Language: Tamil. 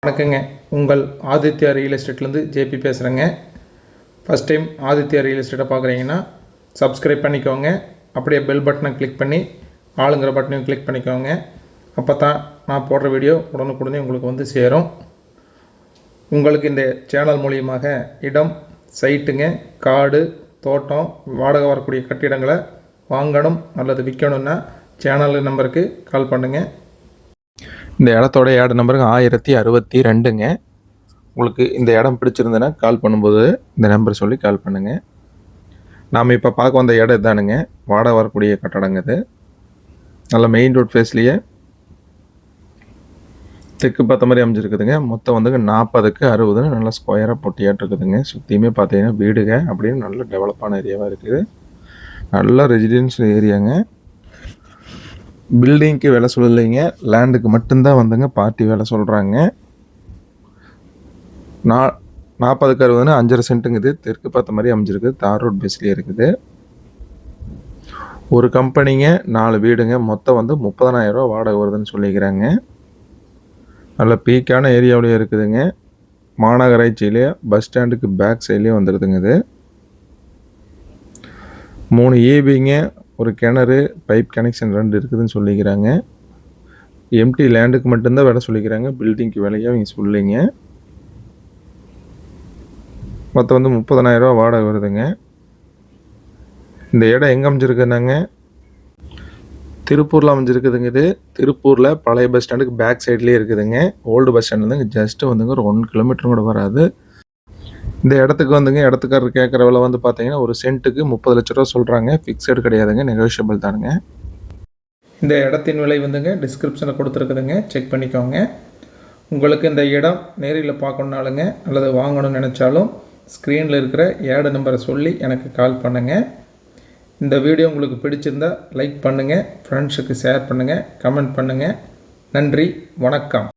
வணக்கங்க. உங்கள் ஆதித்யா ரியல் எஸ்டேட்லேருந்து ஜேபி பேசுகிறேங்க. ஃபஸ்ட் டைம் ஆதித்யா ரியல் எஸ்டேட்டை பார்க்குறீங்கன்னா சப்ஸ்கிரைப் பண்ணிக்கோங்க. அப்படியே பெல் பட்டனை கிளிக் பண்ணி ஆளுங்கிற பட்டனையும் கிளிக் பண்ணிக்கோங்க. அப்போ தான் நான் போடுற வீடியோ உடனுக்குடனே உங்களுக்கு வந்து சேரும். உங்களுக்கு இந்த சேனல் மூலியமாக இடம், சைட்டுங்க, காடு, தோட்டம், வாடகை வரக்கூடிய கட்டிடங்களை வாங்கணும் அல்லது விற்கணுன்னா சேனல் நம்பருக்கு கால் பண்ணுங்கள். இந்த இடத்தோட ஏடு நம்பருக்கு 1062ங்க. உங்களுக்கு இந்த இடம் பிடிச்சிருந்ததுன்னா கால் பண்ணும்போது இந்த நம்பர் சொல்லி கால் பண்ணுங்கள். நாம் இப்போ பார்க்க வந்த இடம் இதானுங்க. வாடகை வரக்கூடிய கட்டடங்க இது. நல்ல மெயின் ரோட் ஃபேஸ்லேயே தெற்கு பார்த்த மாதிரி அமைஞ்சிருக்குதுங்க. மொத்தம் வந்துங்க 40க்கு 60 நல்லா ஸ்கொயராக பொட்டியாட்டு இருக்குதுங்க. சுற்றியுமே பார்த்தீங்கன்னா வீடுங்க அப்படின்னு நல்ல டெவலப்பான ஏரியாவாக இருக்குது. நல்ல ரெசிடென்ஷியல் ஏரியாங்க. பில்டிங்க்கு வேலை சொல்லலைங்க, லேண்டுக்கு மட்டும்தான் வந்துங்க பார்ட்டி வேலை சொல்கிறாங்க. 40க்கு 60 5.5 சென்ட்டுங்குது. தெற்கு பார்த்த மாதிரி அமைஞ்சிருக்கு. தார் ரோட் பேஸ்லேயே இருக்குது. ஒரு கம்பெனிங்க, 4 வீடுங்க. மொத்தம் வந்து 30,000 ரூபா வாடகை வருதுன்னு சொல்லிக்கிறாங்க. நல்ல பீக்கான ஏரியாவிலேயே இருக்குதுங்க. மாநகராட்சியிலேயே பஸ் ஸ்டாண்டுக்கு பேக் சைட்லேயே வந்துடுதுங்க. இது 3 ஈபிங்க, ஒரு கிணறு, பைப் கனெக்ஷன் 2 இருக்குதுன்னு சொல்லிக்கிறாங்க. எம்டி லேண்டுக்கு மட்டும்தான் வேலை சொல்லிக்கிறாங்க. பில்டிங்க்கு வேலையாக அவங்க சொல்லிங்க. மொத்தம் வந்து 30,000 ரூபா வாடகை வருதுங்க. இந்த இடம் எங்கே அமைஞ்சிருக்குன்னாங்க, திருப்பூரில் அமைஞ்சிருக்குதுங்க. இது திருப்பூரில் பழைய பஸ் ஸ்டாண்டுக்கு பேக் சைட்லேயே இருக்குதுங்க. ஓல்டு பஸ் ஸ்டாண்ட் வந்துங்க ஜஸ்ட்டு வந்துங்க ஒரு 1 கிலோமீட்டர் கூட வராது. இந்த இடத்துக்கு வந்துங்க இடத்துக்காரர் கேட்குற விலை வந்து பார்த்தீங்கன்னா ஒரு சென்ட்டுக்கு 30 லட்ச ரூபா சொல்கிறாங்க. ஃபிக்ஸடு கிடையாதுங்க, நெகோஷியபிள் தானுங்க. இந்த இடத்தின் விலை வந்துங்க டிஸ்கிரிப்ஷனில் கொடுத்துருக்குதுங்க, செக் பண்ணிக்கோங்க. உங்களுக்கு இந்த இடம் நேரில் பார்க்கணுனாலுங்க அல்லது வாங்கணும்னு நினச்சாலும் ஸ்க்ரீனில் இருக்கிற ஏடு நம்பரை சொல்லி எனக்கு கால் பண்ணுங்கள். இந்த வீடியோ உங்களுக்கு பிடிச்சிருந்தால் லைக் பண்ணுங்கள், ஃப்ரெண்ட்ஸுக்கு ஷேர் பண்ணுங்கள், கமெண்ட் பண்ணுங்கள். நன்றி, வணக்கம்.